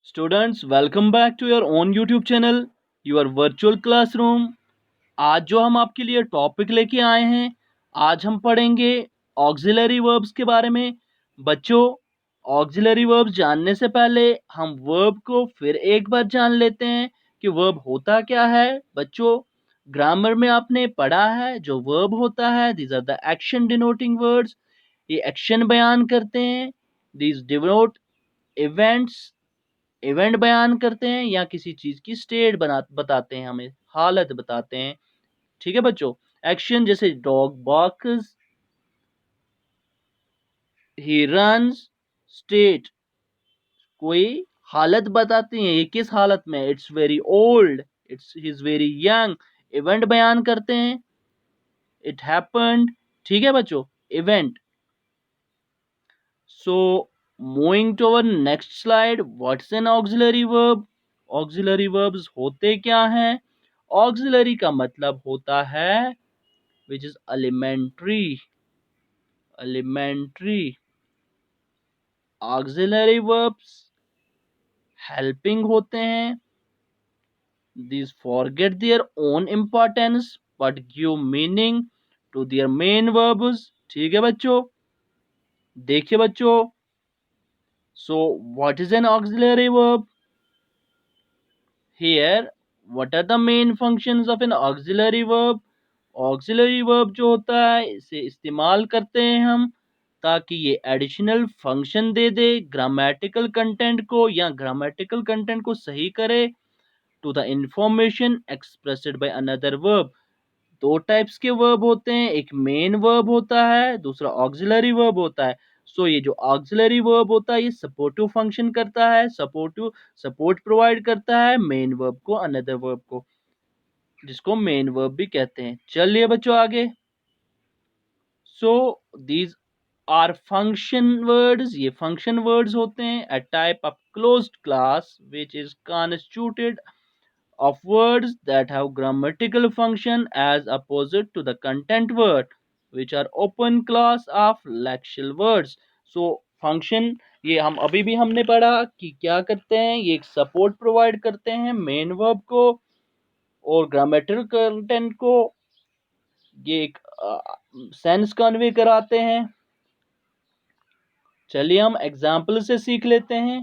Students welcome back to your own YouTube channel your virtual classroom. आज जो हम आपके लिए टॉपिक लेके आए हैं, आज हम पढ़ेंगे ऑक्सिलरी वर्ब्स के बारे में। बच्चों, ऑक्सिलरी वर्ब्स जानने से पहले हम वर्ब को फिर एक बार जान लेते हैं कि वर्ब होता क्या है। बच्चों, ग्रामर में आपने पढ़ा है जो वर्ब होता है, these are the action denoting words. ये एक्शन बयान करते हैं। दीज डिनोट इवेंट्स, इवेंट बयान करते हैं या किसी चीज की स्टेट बताते हैं, हमें हालत बताते हैं। ठीक है बच्चों। एक्शन जैसे dog barks, he runs. State कोई हालत बताते हैं, ये किस हालत में, it's very old, it's he is very young. Event बयान करते हैं, इट हैपेंड। ठीक है बच्चों, event. So moving to our next slide, what's an auxiliary verb. Auxiliary verbs होते क्या हैं? ऑक्सिलरी का मतलब होता है which is elementary. Elementary auxiliary verbs helping होते हैं। These forget their own importance but give meaning to their main verbs। ठीक है बच्चों। देखिए बच्चों, so what is an auxiliary verb? Here what are the main functions of an auxiliary verb? Auxiliary verb जो होता है, इसे इस्तेमाल करते हैं हम ताकि ये एडिशनल फंक्शन दे दे ग्रामेटिकल कंटेंट को, या ग्रामेटिकल कंटेंट को सही करे to the information expressed by another verb. दो टाइप्स के वर्ब होते हैं, एक मेन वर्ब होता है, दूसरा ऑक्सिलरी वर्ब होता है। सो ये जो ऑक्सिलरी वर्ब होता है, ये सपोर्टिव फंक्शन करता है, सपोर्ट प्रोवाइड करता है मेन वर्ब को, अनदर वर्ब को, जिसको मेन वर्ब भी कहते हैं। चलिए बच्चों आगे। So these are function words, ये फंक्शन वर्ड्स होते हैं। A type of closed class which is constituted of words that have grammatical function as opposite to the content word, which are open class of lexical words। so function, ये हम अभी भी हमने पढ़ा कि क्या करते हैं, ये एक सपोर्ट प्रोवाइड करते हैं मेन वर्ब को और ग्रामेटिकल कंटेंट को, ये एक सेंस कन्वे कराते हैं। चलिए हम एग्जाम्पल से सीख लेते हैं।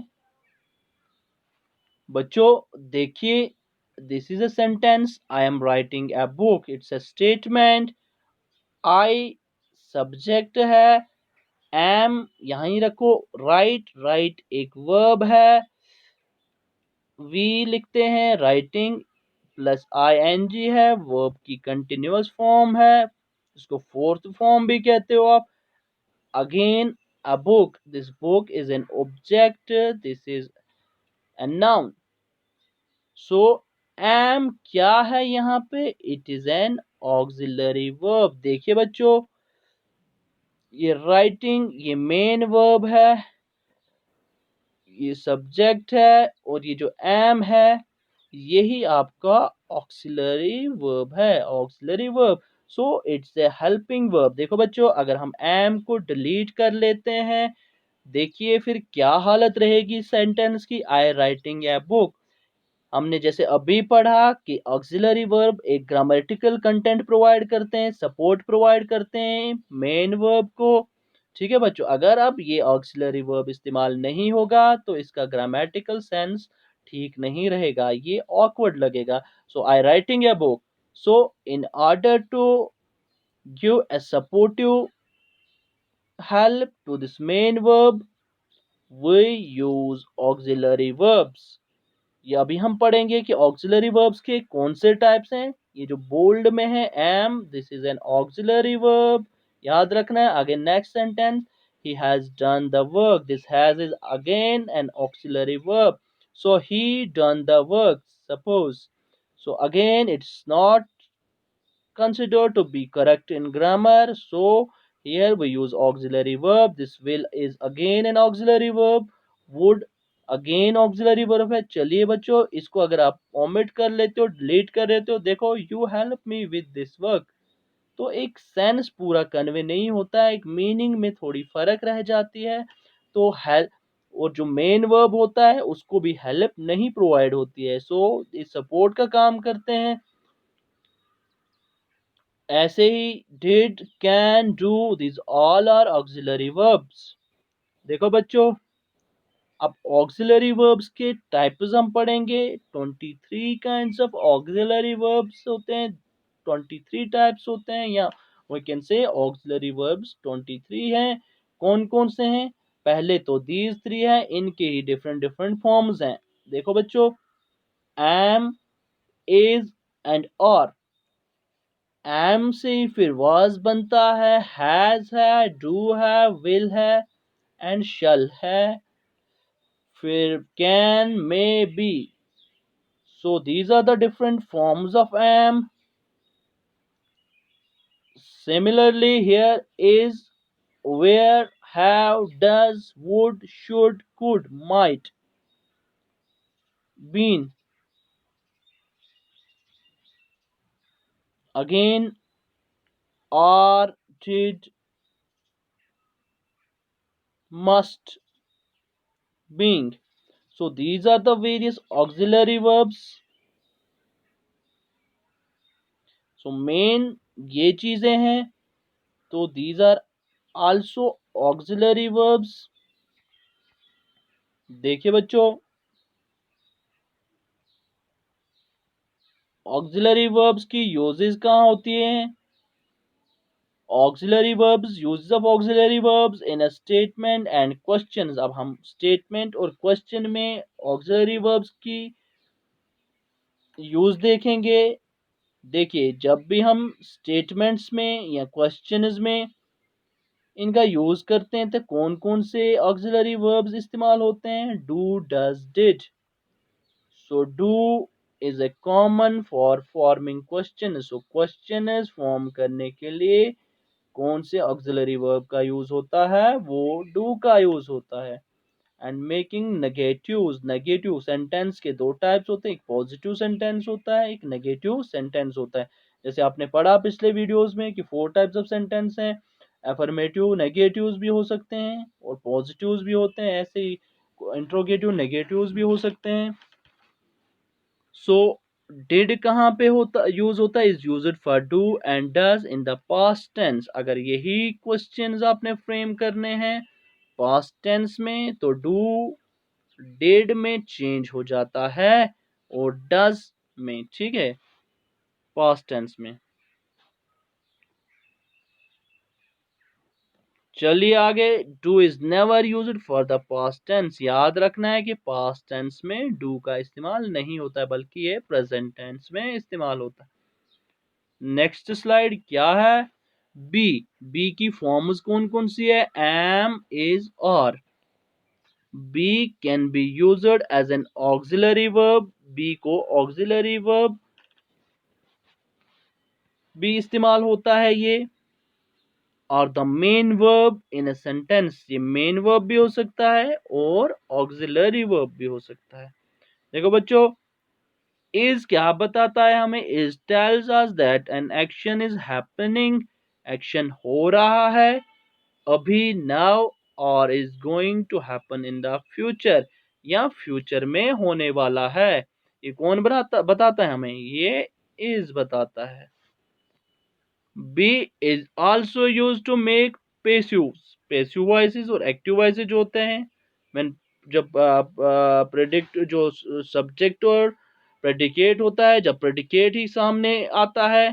बच्चों देखिए, this is a sentence, I am writing a book. It's a statement. I subject है, एम यहां ही रखो, राइट, राइट एक वर्ब है, वी लिखते हैं, writing plus I N G है, वर्ब की कंटिन्यूअस फॉर्म है, इसको फोर्थ फॉर्म भी कहते हो आप। Again a book, this book is an object, this is a noun। So M क्या है यहाँ पे, it is an auxiliary verb. देखिए बच्चों, ये राइटिंग ये मेन वर्ब है, ये सब्जेक्ट है, और ये जो एम है यही आपका ऑक्सिलरी वर्ब है, auxiliary verb. So it's a helping verb. देखो बच्चों, अगर हम एम को डिलीट कर लेते हैं, देखिए फिर क्या हालत रहेगी सेंटेंस की, आई राइटिंग ए बुक। हमने जैसे अभी पढ़ा कि ऑक्सिलरी वर्ब एक ग्रामेटिकल कंटेंट प्रोवाइड करते हैं, सपोर्ट प्रोवाइड करते हैं मेन वर्ब को। ठीक है बच्चों, अगर अब ये ऑक्सिलरी वर्ब इस्तेमाल नहीं होगा तो इसका ग्रामेटिकल सेंस ठीक नहीं रहेगा, ये ऑकवर्ड लगेगा। So I writing a book. So in order to give a supportive help to this main verb, we use auxiliary verbs। ये अभी हम पढ़ेंगे कि ऑक्सिलरी वर्ब्स के कौन से टाइप्स हैं। ये जो बोल्ड में है am, this is an auxiliary verb, याद रखना है। आगे next sentence, he has done the work, this has is again an auxiliary verb. So he done the work, suppose. So again it's not considered to be correct in grammar, so here we use auxiliary verb। this will is again an auxiliary verb, would again auxiliary verb है। चलिए बच्चों, इसको अगर आप omit कर लेते हो, delete कर लेते हो, देखो you help me with this work, तो एक सेंस पूरा कन्वे नहीं होता है, एक मीनिंग में थोड़ी फर्क रह जाती है। तो हेल्प और जो मेन वर्ब होता है उसको भी हेल्प नहीं प्रोवाइड होती है, सो ये सपोर्ट का काम करते हैं। ऐसे ही did, can, do, this all are auxiliary verbs. देखो बच्चों, अब ऑक्सिलरी वर्ब्स के टाइप्स हम पढ़ेंगे। 23 काइंड्स ऑफ ऑक्सिलरी वर्ब्स होते हैं, 23 टाइप्स होते हैं, या we can say auxiliary verbs 23 हैं। कौन कौन से हैं? पहले तो दीज थ्री हैं, इनके ही डिफरेंट डिफरेंट फॉर्म्स हैं। देखो बच्चों, am, is and are. Am से ही फिर वाज बनता है, डू है, विल है एंड शल है, फिर can, may, be. So these are the different forms of am. Similarly, here is, where, have, does, would, should, could, might, been. Again, are, did, must, being. So these are the various auxiliary verbs. So main ये चीजें हैं, तो these are also auxiliary verbs. देखिए बच्चों, auxiliary verbs की uses कहाँ होती हैं? Auxiliary verbs, use of auxiliary verbs in a statement and questions. अब हम स्टेटमेंट और क्वेश्चन में ऑक्सिलरी वर्ब्स की यूज देखेंगे। देखिए, जब भी हम स्टेटमेंट्स में या क्वेश्चंस में इनका यूज करते हैं तो कौन कौन से ऑक्सिलरी वर्ब्स इस्तेमाल होते हैं? Do, does, did. So do is a common for forming question. So question form करने के लिए कौन से ऑक्सिलरी वर्ब का यूज होता है? वो डू का यूज होता है। And making negatives, negative sentence के दो टाइप्स होते हैं, एक पॉजिटिव सेंटेंस होता है, एक नेगेटिव सेंटेंस होता है। जैसे आपने पढ़ा पिछले वीडियोस में कि 4 टाइप्स ऑफ सेंटेंस हैं, अफर्मेटिव नेगेटिव्स भी हो सकते हैं और पॉजिटिव्स भी होते हैं, ऐसे ही इंट्रोगेटिव नेगेटिव्स भी हो सकते हैं। सो डिड कहाँ पे होता यूज होता है? Is used for do and does in the past tense. अगर यही क्वेश्चंस आपने फ्रेम करने हैं पास्ट टेंस में, तो डू डिड में चेंज हो जाता है और डज में, ठीक है, पास्ट टेंस में। चलिए आगे, do is never used for the past tense. याद रखना है कि पास्ट टेंस में डू का इस्तेमाल नहीं होता है, बल्कि ये प्रेजेंट टेंस में इस्तेमाल होता है। नेक्स्ट स्लाइड क्या है? बी। बी की फॉर्म्स कौन कौन सी है? Am, is, are. Be can be used as an auxiliary verb. Be को ऑक्सिलरी वर्ब भी इस्तेमाल होता है ये। और the main verb in a sentence, ये मेन वर्ब भी हो सकता है और ऑक्सिलरी वर्ब भी हो सकता है। देखो बच्चों, इज क्या बताता है हमें? Is tells us that an action is happening. Action हो रहा है अभी, नाउ, और is going to happen in the future, या फ्यूचर में होने वाला है। ये कौन बताता है हमें? ये इज बताता है। Be is also use to make passive, passive voices और एक्टिव वॉइसेस जो होते हैं, मैं जब प्रेडिक्ट जो सब्जेक्ट और प्रेडिकेट होता है, जब प्रेडिकेट ही सामने आता है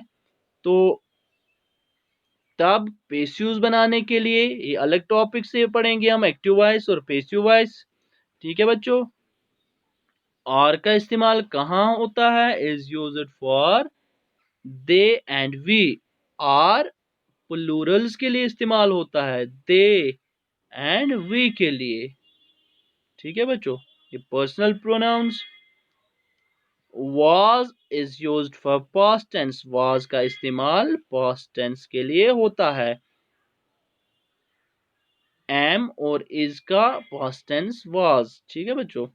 तो तब पेसिव्स बनाने के लिए ये अलग टॉपिक से पढ़ेंगे हम, एक्टिव वॉइस और पेसिव वॉइस। ठीक है बच्चों, आर का इस्तेमाल कहाँ होता है? Is used for they and we. Are plurals के लिए इस्तेमाल होता है, दे एंड वी के लिए। ठीक है बच्चों, ये personal pronouns. was is used for past tense. was का इस्तेमाल पास्ट टेंस के लिए होता है। am और is का पास्ट टेंस was। ठीक है बच्चों,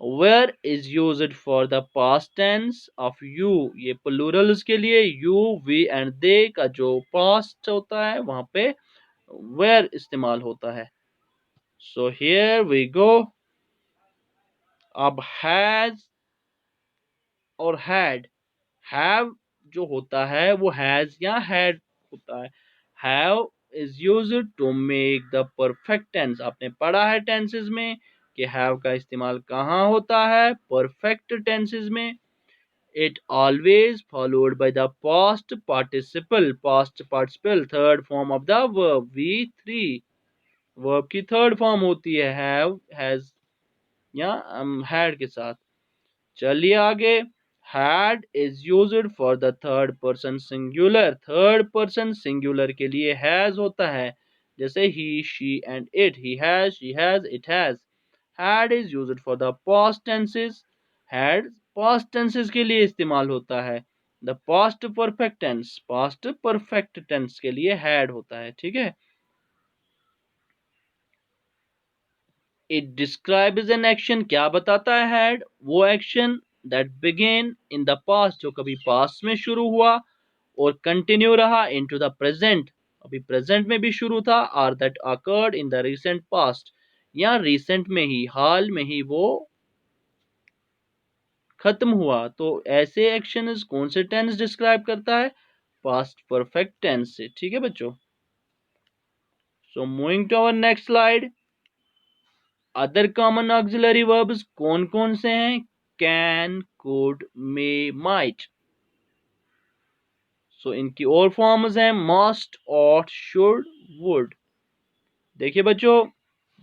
where is used for the past tense of you, ये प्लूरल्स के लिए you, we and they का जो past होता है वहां पे where इस्तेमाल होता है। So here we go. अब has और have जो होता है वो has या had होता है। have is used to make the perfect tense। आपने पढ़ा है tenses में कि have का इस्तेमाल कहाँ होता है, perfect tenses में। It always followed by the past participle third form of the verb। V3 verb की third form होती है have, has या had के साथ। चलिए आगे। had is used for the third person singular। Third person singular के लिए has होता है, जैसे he, she and it। he has, she has, it has। had is used for the past tenses। had past tenses के लिए इस्तेमाल होता है। the past perfect tense के लिए had होता है, ठीक है। It describes an action. क्या बताता है हैड? वो action that began in the past, जो कभी पास्ट में शुरू हुआ और कंटिन्यू रहा इनटू द प्रेजेंट, अभी प्रेजेंट में भी शुरू था, और that occurred in the recent past, या रिसेंट में ही, हाल में ही वो खत्म हुआ। तो ऐसे एक्शन कौन से टेंस डिस्क्राइब करता है? पास्ट परफेक्ट टेंस से, ठीक है बच्चों। So moving to our next slide. Other common auxiliary verbs कौन कौन से हैं? Can, could, may, might. So इनकी और फॉर्म्स हैं मस्ट, ऑट, शुड, वुड। देखिए बच्चों,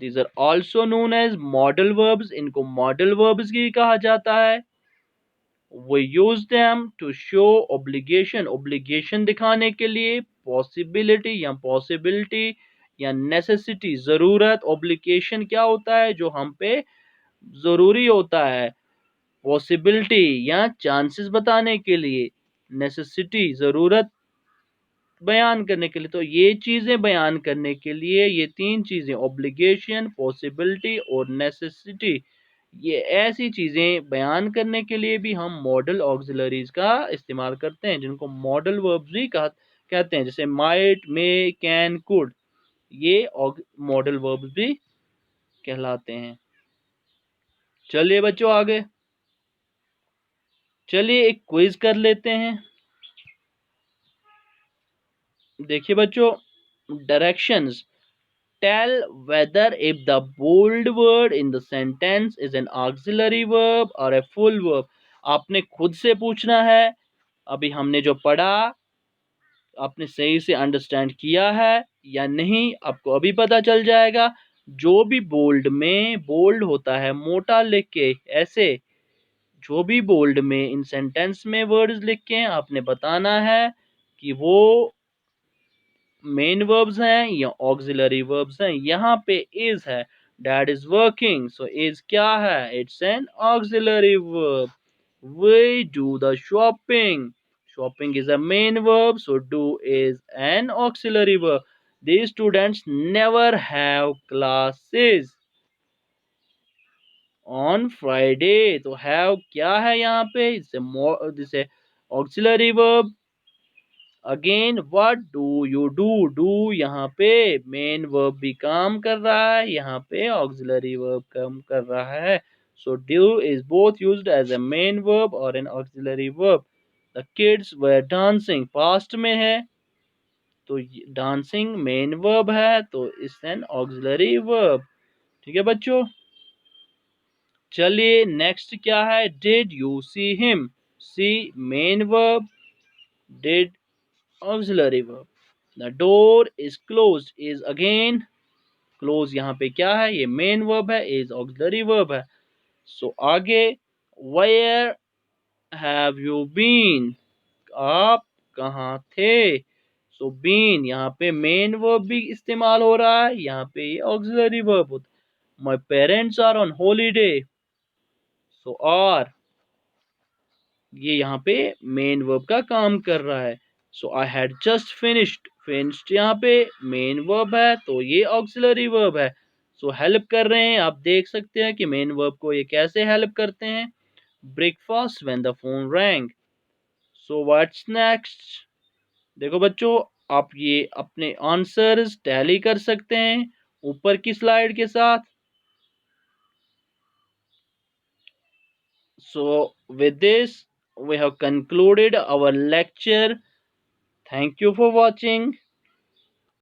these are also known as modal verbs. इनको मॉडल वर्ब्स भी कहा जाता है। We use them to show obligation, obligation दिखाने के लिए, possibility या possibility या necessity, जरूरत। obligation क्या होता है? जो हम पे जरूरी होता है। पॉसिबिलिटी या चांसेस बताने के लिए, नेसेसिटी जरूरत बयान करने के लिए। तो ये चीजें बयान करने के लिए, ये तीन चीजें ऑब्लिगेशन, पॉसिबिलिटी और नेसेसिटी, ये ऐसी चीजें बयान करने के लिए भी हम मॉडल ऑक्सिलरीज का इस्तेमाल करते हैं, जिनको मॉडल वर्ब्स भी कहते हैं, जैसे माइट, मे, कैन, कुड, ये मॉडल वर्ब्स भी कहलाते हैं। चलिए बच्चों आगे, चलिए एक क्विज कर लेते हैं। देखिए बच्चों, directions. Tell whether if the bold word in the sentence is an auxiliary verb और ए फुल वर्ब। आपने खुद से पूछना है। अभी हमने जो पढ़ा, आपने सही से अंडरस्टैंड किया है या नहीं, आपको अभी पता चल जाएगा। जो भी बोल्ड में, बोल्ड होता है मोटा लिख के ऐसे, जो भी बोल्ड में इन सेंटेंस में वर्ड्स लिख के आपने बताना है कि वो मेन वर्ब्स हैं या ऑक्सिलरी वर्ब्स हैं। यहाँ पे इज है, dad is working, so is क्या है? It's an auxiliary verb. We do the shopping, shopping is a main verb, so do is an auxiliary verb. These students never have classes on Friday, तो have क्या है यहाँ पे? इसे auxiliary verb. Again what do you do, do यहाँ पे main verb भी काम कर रहा है, यहाँ पे ऑक्सिलरी वर्ब काम कर रहा है। So do is both used as a main verb और an auxiliary verb. The kids were dancing, past में है, तो डांसिंग मेन वर्ब है, तो इस एन ऑक्सिलरी वर्ब, ठीक है बच्चों। चलिए नेक्स्ट क्या है? Did you see him, see main verb, did auxiliary verb. The door is closed, is again close, यहाँ पे क्या है? ये मेन वर्ब है, इज ऑक्सिलरी वर्ब है। सो आगे, वेयर हैव यू बीन, आप कहाँ थे? सो बीन यहाँ पे मेन वर्ब भी इस्तेमाल हो रहा है, यहाँ पे ये ऑक्सिलरी वर्ब होता है। My parents are on holiday, so are ये यहाँ पे मेन वर्ब का काम कर रहा है। So I had just finished, finished यहाँ पे मेन वर्ब है, तो ये ऑक्सिलरी वर्ब है। सो हेल्प कर रहे हैं, आप देख सकते हैं कि मेन वर्ब को ये कैसे हेल्प करते हैं। Breakfast when the phone wrong. So what's next? देखो बच्चों, आप ये अपने आंसर्स टैली कर सकते हैं ऊपर की स्लाइड के साथ। So with this, we have concluded our lecture. Thank you for watching.